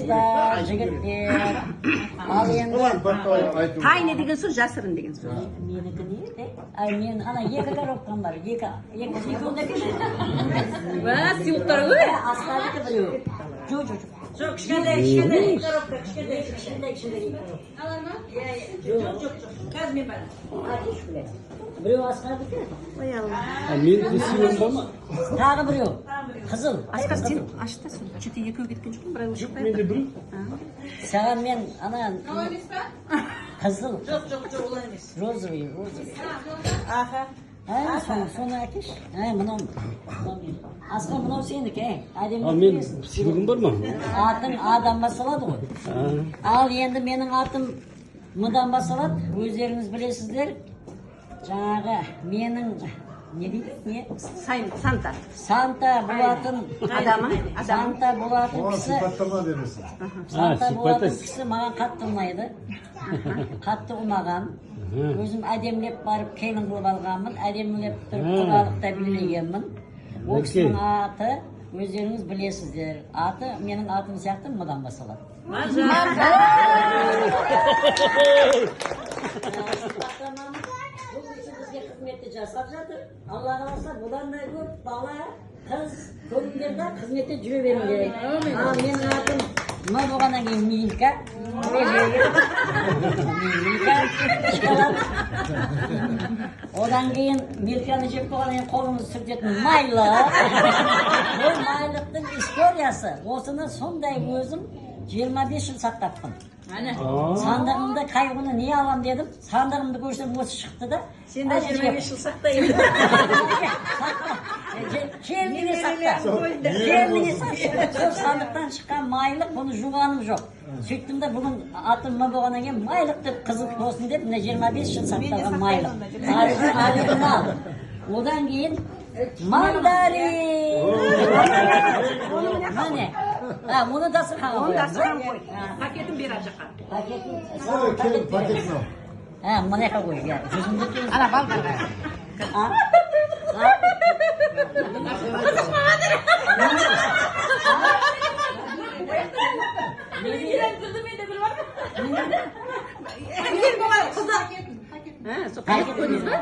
Kızlar, jigitler. Al endi. Tayne degan so'z jasirın degan so'z. Meniki deydi. Ay men ana екі коробкам бар. Екі секундда келеді. Va, suyuqlar-ku. Asqarniki bireу. Жоқ. Жоқ, кішкентай коробка, кішкентай. Жоқ. Қазір мен барам. Біреу асқардікі. Мен сүйем ба ма? Тағы біреу. Қызыл. Асқар сен ашта соң. Че-то екеу кеткен жоқпын, бірақ ошып Менде бір. Саған мен ана қызыл. Жоқ, олай емес. Розовый. Аха. Соны әкеш. Мынау. Асқар мынау сенікі. Мен сыйлығым бар ма? Атың адам басалады ғой. Ал енді менің атым мыдан басалады. Өздеріңіз білесіздер. Жаңағы менің не дейді? Не? Санта. Санта болатын Адамы? Санта болатын кісі. Сипаттама демесін. Санта болатын кісі маған қатты ұнайды. Қатты ұнаған. Өзім әдемілеп барып келін қылып алғанмын. Әдемілеп тұрып құдалықта билегенмін. Ол кісінің аты өздеріңіз білесіздер. Аты менің атым сияқты мыдан басалады. Бұл кісі бізге қызметті жасап жатыр. Алла қаласа бұдан да көп бала, қыз, көріңдерді қызметте жүре беріңдер. Менің атым ма болғаннан кейін Милка. Одан кейін Милканы жеп болғаннан кейін қолыңызды сүртетін майлы. Бұл майлықтың историясы. Осыны сондай өзім 25 жыл сақтаппын. Сандығымды қай күні не алам дедім. Сандығымды көрсем осы шықты да. Сен де 25 жыл сақтайын. Келміне сақта. Сол сандықтан шыққан майлық, бұны жуғаным жоқ. Сөйттім де бүгін атым ма болғаннан кейін майлық деп қызық болсын деп, мына 25 жыл сақталған майлық. Оригинал. Одан кейін мандарин. Міне. Оны дастарханға қоямын. Дастархан қой. Пакетін бер ар жаққа. Пакет мынау. Мына жаққа қой. Жүзімді келін. Ана балдарға. Пакет қойдыңыз ба?